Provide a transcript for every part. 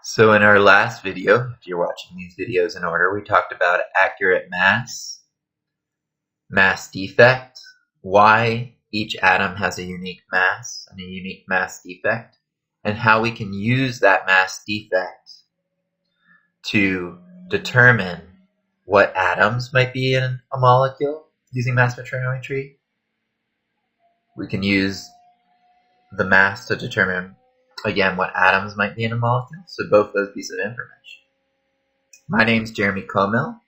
So in our last video, if you're watching these videos in order, we talked about accurate mass, mass defect, why each atom has a unique mass and a unique mass defect, and how we can use that mass defect to determine what atoms might be in a molecule using mass spectrometry. We can use the mass to determine, again, what atoms might be in a molecule. So both those pieces of information. My name's Jeremy Comil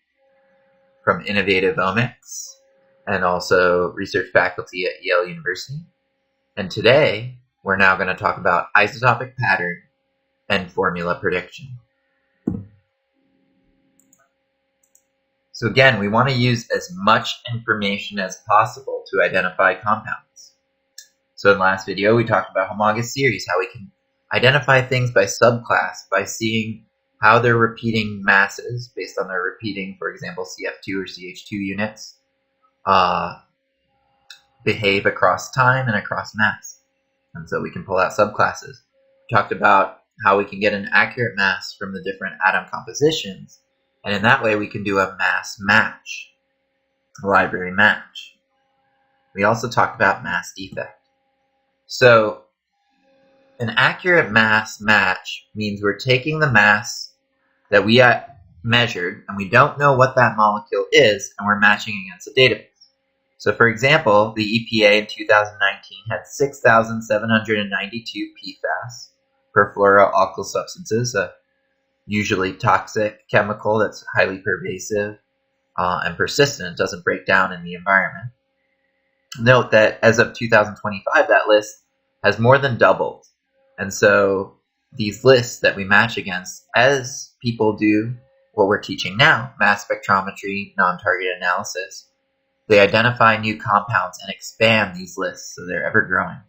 from Innovative Omics and also research faculty at Yale University. And today we're now going to talk about isotopic pattern and formula prediction. So again, we want to use as much information as possible to identify compounds. So in the last video, we talked about homologous series, how we can identify things by subclass by seeing how they're repeating masses based on their repeating, for example, CF2 or CH2 units, behave across time and across mass. And so we can pull out subclasses. We talked about how we can get an accurate mass from the different atom compositions. And in that way, we can do a mass match, a library match. We also talked about mass defect. So an accurate mass match means we're taking the mass that we measured, and we don't know what that molecule is, and we're matching against a database. So for example, the EPA in 2019 had 6,792 PFAS, perfluoroalkyl substances, a usually toxic chemical that's highly pervasive and persistent. It doesn't break down in the environment. Note that as of 2025, that list has more than doubled. And so these lists that we match against, as people do what we're teaching now, mass spectrometry, non-target analysis, they identify new compounds and expand these lists so they're ever growing.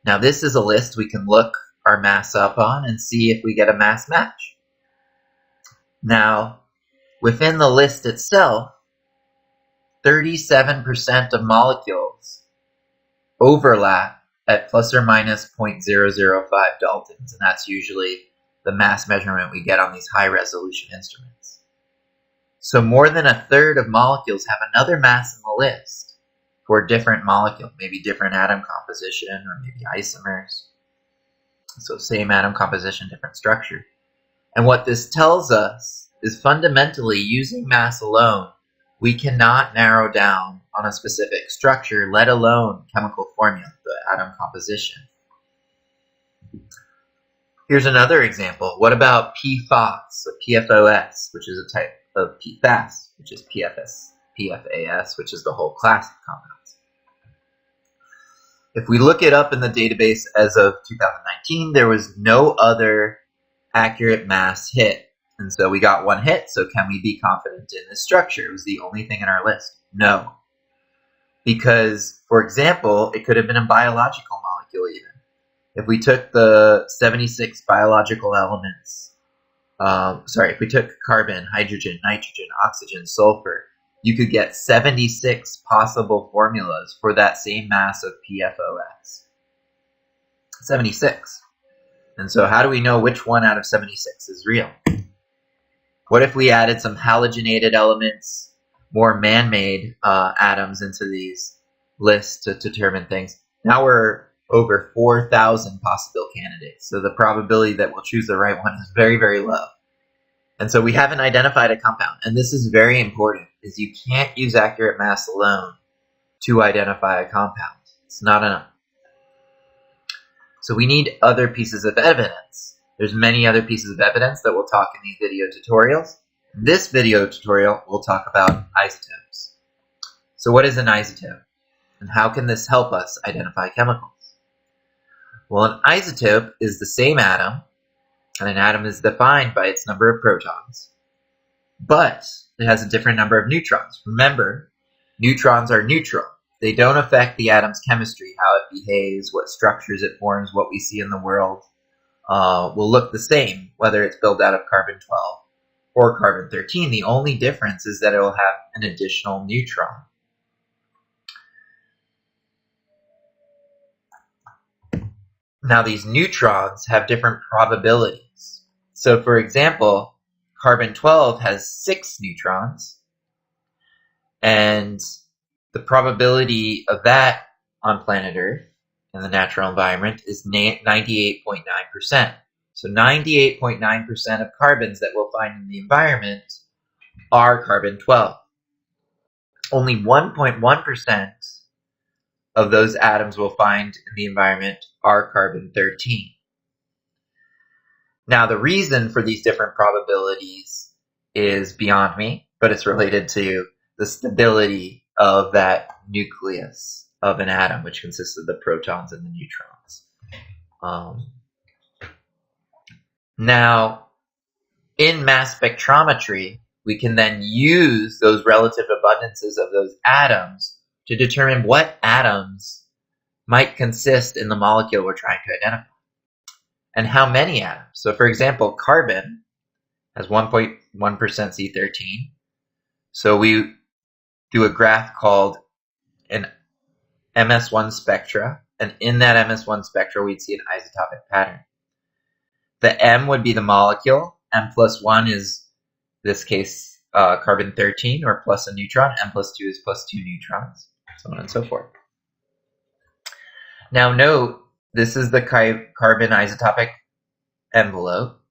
Now this is a list we can look our mass up on and see if we get a mass match. Now, within the list itself, 37% of molecules overlap at plus or minus 0.005 Daltons, and that's usually the mass measurement we get on these high-resolution instruments. So more than a third of molecules have another mass in the list for a different molecule, maybe different atom composition or maybe isomers. So same atom composition, different structure. And what this tells us is fundamentally using mass alone, we cannot narrow down on a specific structure, let alone chemical formula, the atom composition. Here's another example. What about PFOS, or PFOS, which is a type of PFAS, which is PFAS, which is the whole class of compounds. If we look it up in the database as of 2019, there was no other accurate mass hit. And so we got one hit, so can we be confident in this structure? It was the only thing in our list. No. Because, for example, it could have been a biological molecule even. If we took the 76 biological elements, if we took carbon, hydrogen, nitrogen, oxygen, sulfur, you could get 76 possible formulas for that same mass of PFOS. 76. And so how do we know which one out of 76 is real? What if we added some halogenated elements, more man-made atoms into these lists to determine things? Now we're over 4,000 possible candidates. So the probability that we'll choose the right one is very, very low. And so we haven't identified a compound. And this is very important, is you can't use accurate mass alone to identify a compound. It's not enough. So we need other pieces of evidence. There's many other pieces of evidence that we'll talk in these video tutorials. In this video tutorial, we'll talk about isotopes. So what is an isotope? And how can this help us identify chemicals? Well, an isotope is the same atom, and an atom is defined by its number of protons, but it has a different number of neutrons. Remember, neutrons are neutral. They don't affect the atom's chemistry, how it behaves, what structures it forms, what we see in the world will look the same, whether it's built out of carbon-12 or carbon-13. The only difference is that it will have an additional neutron. Now these neutrons have different probabilities. So for example, carbon-12 has 6 neutrons, and the probability of that on planet Earth in the natural environment is 98.9%. So 98.9% of carbons that we'll find in the environment are carbon-12. Only 1.1% of those atoms we'll find in the environment are carbon-13. Now, the reason for these different probabilities is beyond me, but it's related to the stability of that nucleus of an atom, which consists of the protons and the neutrons. Now, in mass spectrometry, we can then use those relative abundances of those atoms to determine what atoms might consist in the molecule we're trying to identify, and how many atoms. So for example, carbon has 1.1% C13. So we do a graph called an MS1 spectra, and in that MS1 spectra, we'd see an isotopic pattern. The M would be the molecule. M plus 1 is, in this case, carbon-13, or plus a neutron. M plus 2 is plus 2 neutrons, so on and so forth. Now note, this is the carbon isotopic envelope,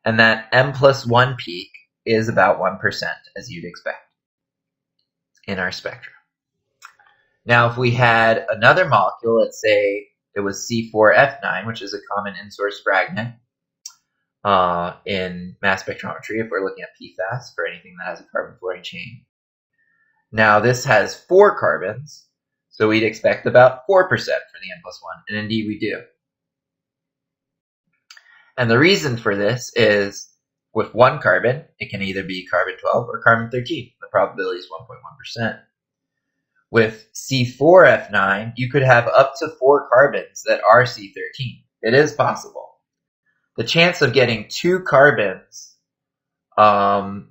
and that M plus 1 peak is about 1%, as you'd expect in our spectra. Now, if we had another molecule, let's say it was C4F9, which is a common in-source fragment in mass spectrometry, if we're looking at PFAS for anything that has a carbon-fluorine chain. Now, this has 4 carbons, so we'd expect about 4% for the N plus 1, and indeed we do. And the reason for this is, with 1 carbon, it can either be carbon-12 or carbon-13. The probability is 1.1%. With C4F9, you could have up to 4 carbons that are C13. It is possible. The chance of getting 2 carbons that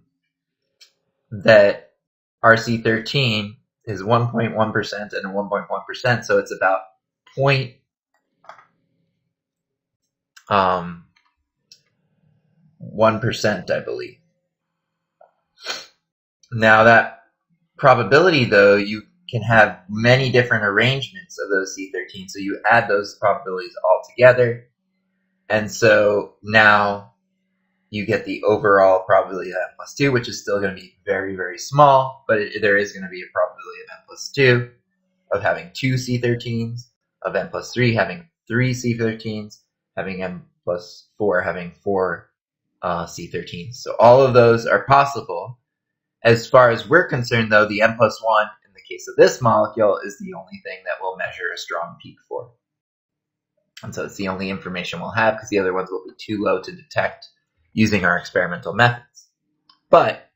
are C13 is 1.1% and 1.1%, so it's about 0.1%, I believe. Now that probability, though, you can have many different arrangements of those C13, so you add those probabilities all together, and so now you get the overall probability of N plus 2, which is still going to be very, very small, but there is going to be a probability of N plus 2 of having 2 C13s, of N plus 3 having 3 C13s, having N plus 4 having 4 C13s. So all of those are possible. As far as we're concerned, though, the N plus 1 in the case of this molecule is the only thing that we'll measure a strong peak for. And so it's the only information we'll have, because the other ones will be too low to detect using our experimental methods. But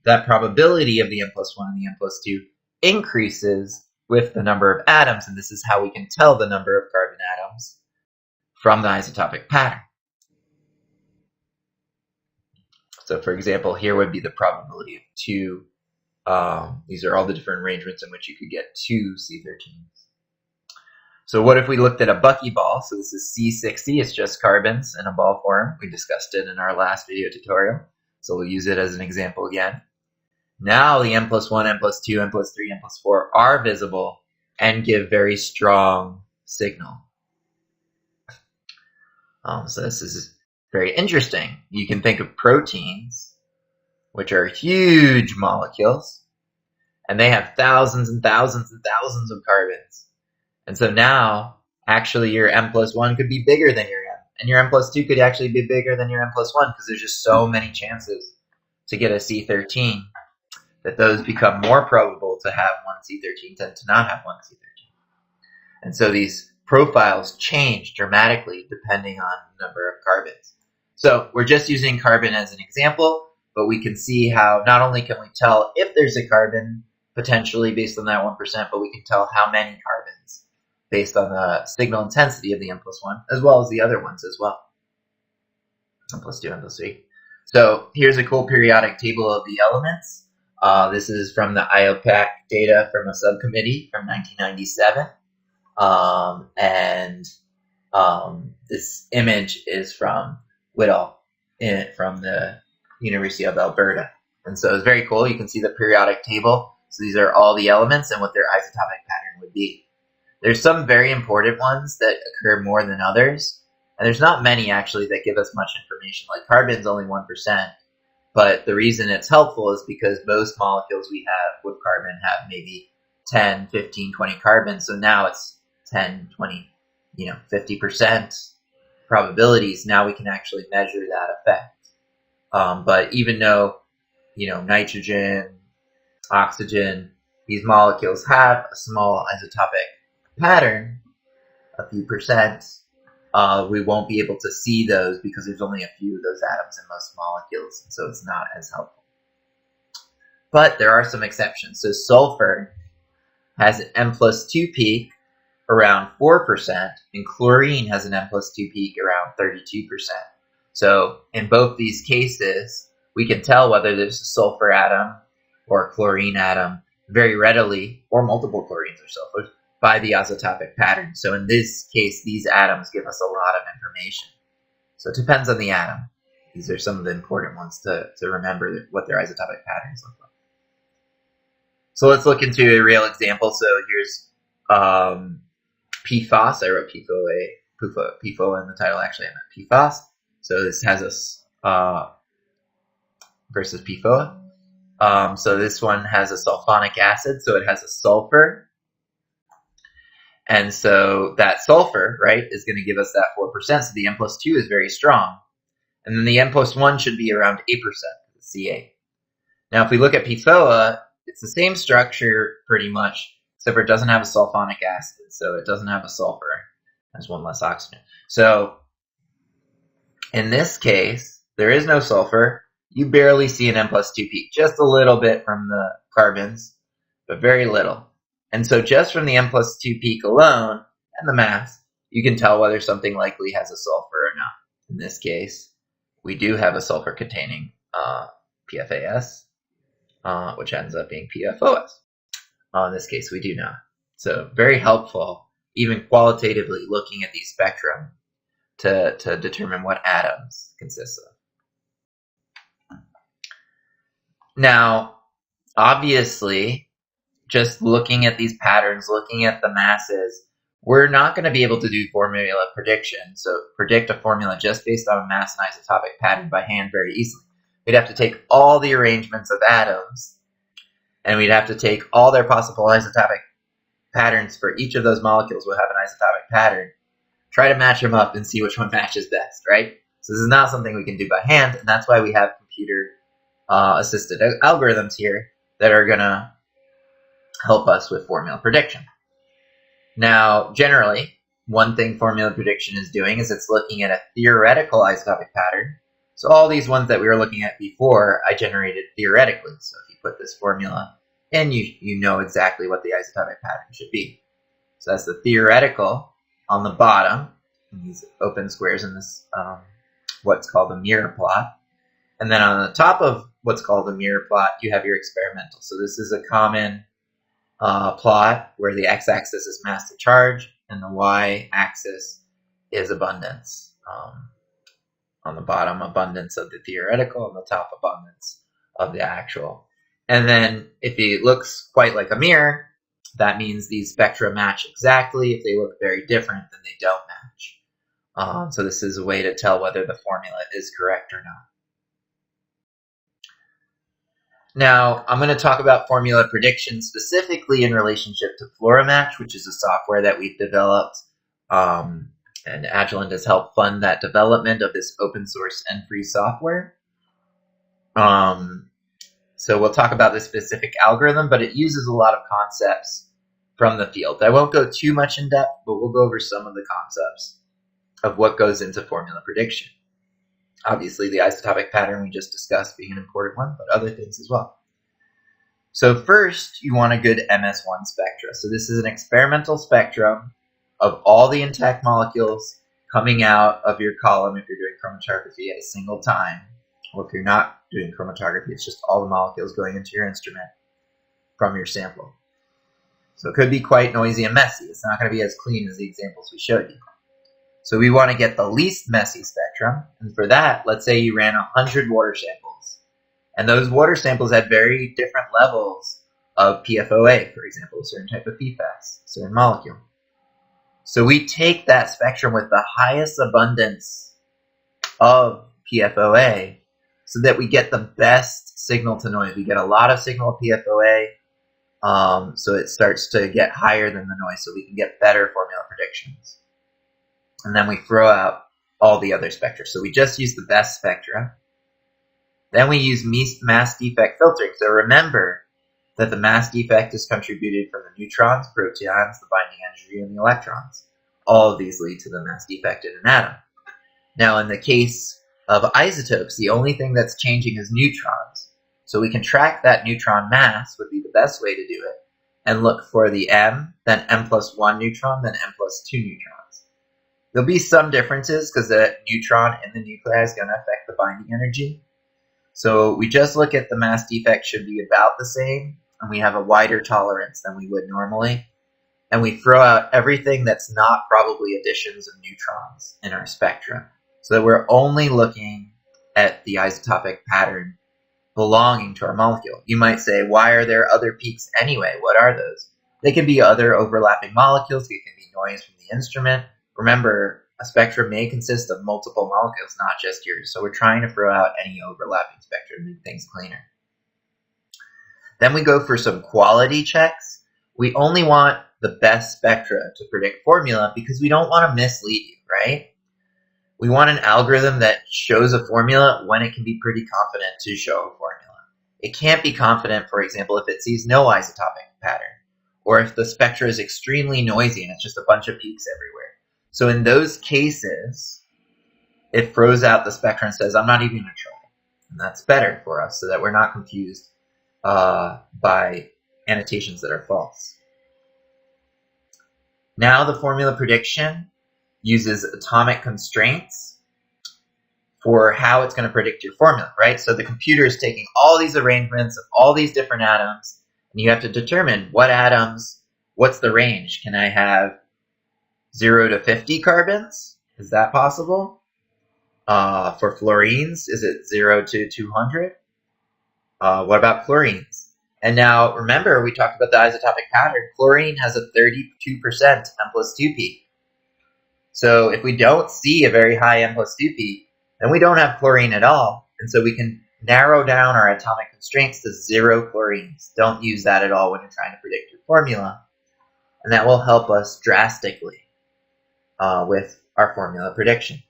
that probability of the N plus 1 and the N plus 2 increases with the number of atoms, and this is how we can tell the number of carbon atoms from the isotopic pattern. So for example, here would be the probability of 2. These are all the different arrangements in which you could get 2 C13s. So what if we looked at a buckyball? So this is C60, it's just carbons in a ball form. We discussed it in our last video tutorial, so we'll use it as an example again. Now the N plus 1, N plus 2, N plus 3, N plus 4 are visible and give very strong signal. So this is very interesting. You can think of proteins, which are huge molecules, and they have thousands and thousands and thousands of carbons. And so now, actually, your M plus 1 could be bigger than your M, and your M plus 2 could actually be bigger than your M plus 1, because there's just so many chances to get a C13 that those become more probable to have 1 C13 than to not have 1 C13. And so these profiles change dramatically depending on the number of carbons. So we're just using carbon as an example, but we can see how not only can we tell if there's a carbon potentially based on that 1%, but we can tell how many carbons based on the signal intensity of the N plus 1, as well as the other ones as well. N plus 2, N plus 3. So here's a cool periodic table of the elements. This is from the Isotopic data from a subcommittee from 1997. and this image is from Whittle from the University of Alberta. And so it's very cool. You can see the periodic table. So these are all the elements and what their isotopic pattern would be. There's some very important ones that occur more than others. And there's not many actually that give us much information. Like carbon's only 1%. But the reason it's helpful is because most molecules we have with carbon have maybe 10, 15, 20 carbons. So now it's 10, 20, 50% probabilities. Now we can actually measure that effect. But even though, nitrogen, oxygen, these molecules have a small isotopic pattern, a few percent, we won't be able to see those because there's only a few of those atoms in most molecules, and so it's not as helpful. But there are some exceptions. So sulfur has an M+2 peak around 4%, and chlorine has an M+2 peak around 32%. So in both these cases, we can tell whether there's a sulfur atom or a chlorine atom very readily, or multiple chlorines or sulfurs, by the isotopic pattern. So in this case, these atoms give us a lot of information. So it depends on the atom. These are some of the important ones to remember what their isotopic patterns look like. So let's look into a real example. So here's PFOS. I wrote PFOA in the title. Actually, I meant PFOS. So this has a versus PFOA. So this one has a sulfonic acid, so it has a sulfur. And so that sulfur, right, is going to give us that 4%. So the M+2 is very strong. And then the M+1 should be around 8%, C8. Now, if we look at PFOA, it's the same structure pretty much, except for it doesn't have a sulfonic acid. So it doesn't have a sulfur. It has one less oxygen. So in this case, there is no sulfur. You barely see an M+2 peak, just a little bit from the carbons, but very little. And so just from the M+2 peak alone and the mass, you can tell whether something likely has a sulfur or not. In this case, we do have a sulfur-containing PFAS, which ends up being PFOS. In this case, we do not. So very helpful, even qualitatively looking at these spectrum to determine what atoms consist of. Now, obviously, just looking at these patterns, looking at the masses, we're not going to be able to do formula prediction. So predict a formula just based on a mass and isotopic pattern by hand very easily. We'd have to take all the arrangements of atoms, and we'd have to take all their possible isotopic patterns for each of those molecules will have an isotopic pattern, try to match them up and see which one matches best, right? So this is not something we can do by hand, and that's why we have computer assisted algorithms here that are going to help us with formula prediction. Now, generally, one thing formula prediction is doing is it's looking at a theoretical isotopic pattern. So all these ones that we were looking at before, I generated theoretically. So if you put this formula in, you know exactly what the isotopic pattern should be. So that's the theoretical on the bottom, these open squares in this what's called a mirror plot. And then on the top of what's called a mirror plot, you have your experimental. So this is a common plot where the x-axis is mass to charge and the y-axis is abundance. On the bottom, abundance of the theoretical, on the top, abundance of the actual. And then if it looks quite like a mirror, that means these spectra match exactly. If they look very different, then they don't match. So this is a way to tell whether the formula is correct or not. Now, I'm going to talk about formula prediction specifically in relationship to FloraMatch, which is a software that we've developed, and Agilent has helped fund that development of this open source and free software. So we'll talk about this specific algorithm, but it uses a lot of concepts from the field. I won't go too much in depth, but we'll go over some of the concepts of what goes into formula prediction. Obviously, the isotopic pattern we just discussed being an important one, but other things as well. So first, you want a good MS1 spectra. So this is an experimental spectrum of all the intact molecules coming out of your column if you're doing chromatography at a single time. Or if you're not doing chromatography, it's just all the molecules going into your instrument from your sample. So it could be quite noisy and messy. It's not going to be as clean as the examples we showed you. So we want to get the least messy spectrum. And for that, let's say you ran 100 water samples. And those water samples had very different levels of PFOA, for example, a certain type of PFAS, a certain molecule. So we take that spectrum with the highest abundance of PFOA so that we get the best signal to noise. We get a lot of signal of PFOA, so it starts to get higher than the noise, so we can get better formula predictions. And then we throw out all the other spectra. So we just use the best spectra. Then we use mass defect filtering. So remember that the mass defect is contributed from the neutrons, protons, the binding energy, and the electrons. All of these lead to the mass defect in an atom. Now, in the case of isotopes, the only thing that's changing is neutrons. So we can track that neutron mass, would be the best way to do it, and look for the M, then M plus 1 neutron, then M plus 2 neutrons. There'll be some differences because the neutron in the nuclei is going to affect the binding energy. So we just look at the mass defect should be about the same, and we have a wider tolerance than we would normally. And we throw out everything that's not probably additions of neutrons in our spectra. So that we're only looking at the isotopic pattern belonging to our molecule. You might say, why are there other peaks anyway? What are those? They can be other overlapping molecules. They can be noise from the instrument. Remember, a spectrum may consist of multiple molecules, not just yours. So we're trying to throw out any overlapping spectra and make things cleaner. Then we go for some quality checks. We only want the best spectra to predict formula because we don't want to mislead you, right? We want an algorithm that shows a formula when it can be pretty confident to show a formula. It can't be confident, for example, if it sees no isotopic pattern, or if the spectra is extremely noisy and it's just a bunch of peaks everywhere. So in those cases, it throws out the spectra and says, I'm not even going to try. And that's better for us so that we're not confused by annotations that are false. Now the formula prediction uses atomic constraints for how it's going to predict your formula, right? So the computer is taking all these arrangements of all these different atoms, and you have to determine what atoms, what's the range? Can I have 0 to 50 carbons? Is that possible? For fluorines, is it 0 to 200? What about chlorines? And now, remember, we talked about the isotopic pattern. Chlorine has a 32% M plus 2 peak. So if we don't see a very high M plus 2 peak, then we don't have chlorine at all. And so we can narrow down our atomic constraints to 0 chlorines. Don't use that at all when you're trying to predict your formula. And that will help us drastically with our formula prediction.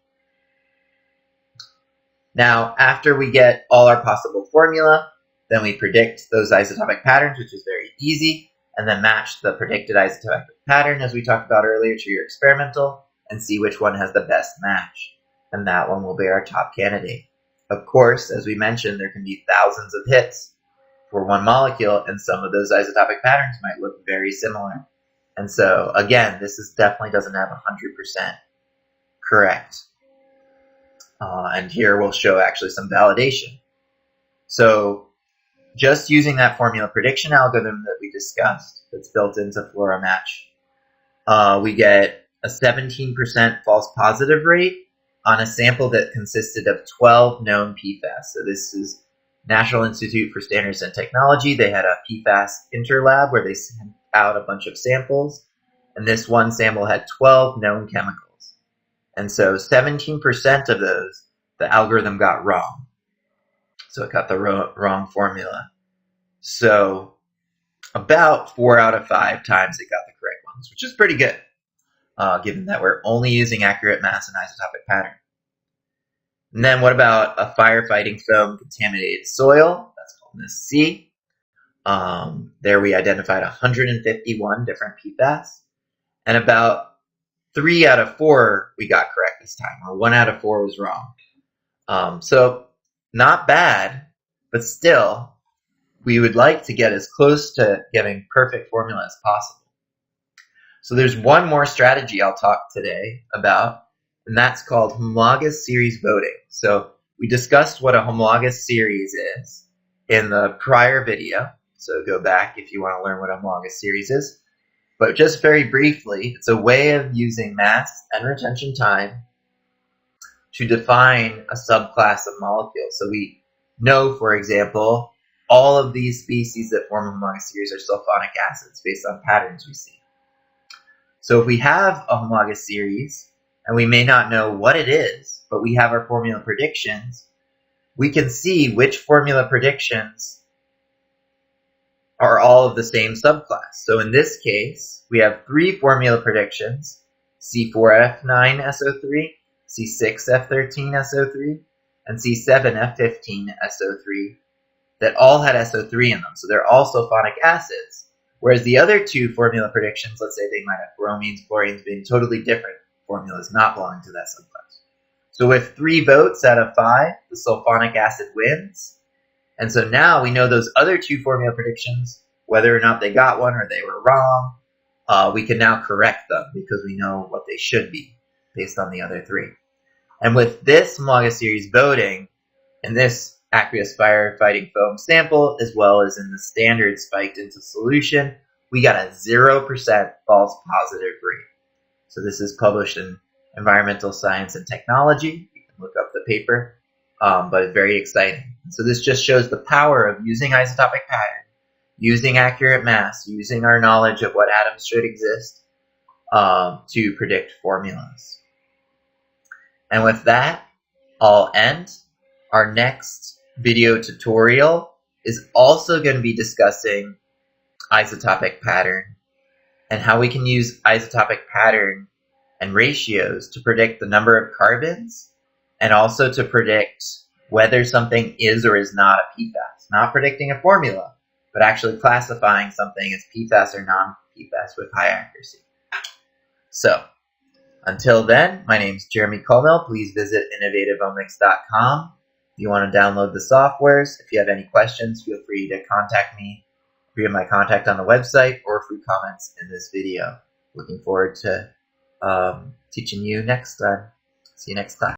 Now, after we get all our possible formula, then we predict those isotopic patterns, which is very easy, and then match the predicted isotopic pattern, as we talked about earlier, to your experimental, and see which one has the best match. And that one will be our top candidate. Of course, as we mentioned, there can be thousands of hits for one molecule, and some of those isotopic patterns might look very similar. And so, again, this definitely doesn't have 100% correct. And here we'll show actually some validation. So just using that formula prediction algorithm that we discussed that's built into FluoroMatch, we get a 17% false positive rate on a sample that consisted of 12 known PFAS. So this is National Institute for Standards and Technology. They had a PFAS interlab where they sent out a bunch of samples, and this one sample had 12 known chemicals. And so 17% of those, the algorithm got wrong. So it got the wrong formula. So about 4 out of 5 times it got the correct ones, which is pretty good, given that we're only using accurate mass and isotopic pattern. And then what about a firefighting foam contaminated soil? That's called NISC. There we identified 151 different PFAS, and about 3 out of 4 we got correct this time, or 1 out of 4 was wrong. So not bad, but still, we would like to get as close to getting perfect formula as possible. So there's one more strategy I'll talk today about, and that's called homologous series voting. So we discussed what a homologous series is in the prior video. So go back if you want to learn what a homologous series is. But just very briefly, it's a way of using mass and retention time to define a subclass of molecules. So we know, for example, all of these species that form homologous series are sulfonic acids based on patterns we see. So if we have a homologous series, and we may not know what it is, but we have our formula predictions, we can see which formula predictions are all of the same subclass. So in this case, we have 3 formula predictions, C4F9SO3, C6F13SO3, and C7F15SO3, that all had SO3 in them. So they're all sulfonic acids. Whereas the other 2 formula predictions, let's say they might have bromines, chlorines, being totally different formulas not belonging to that subclass. So with 3 votes out of 5, the sulfonic acid wins. And so now we know those other 2 formula predictions, whether or not they got one or they were wrong, we can now correct them because we know what they should be based on the other 3. And with this homologous series voting, in this aqueous firefighting foam sample, as well as in the standard spiked into solution, we got a 0% false positive rate. So this is published in Environmental Science and Technology. You can look up the paper, but it's very exciting. So this just shows the power of using isotopic pattern, using accurate mass, using our knowledge of what atoms should exist to predict formulas. And with that, I'll end. Our next video tutorial is also going to be discussing isotopic pattern and how we can use isotopic pattern and ratios to predict the number of carbons and also to predict whether something is or is not a PFAS. Not predicting a formula, but actually classifying something as PFAS or non-PFAS with high accuracy. So, until then, my name is Jeremy Colmill. Please visit innovativoomics.com. If you want to download the softwares, if you have any questions, feel free to contact me via my contact on the website or through comments in this video. Looking forward to teaching you next time. See you next time.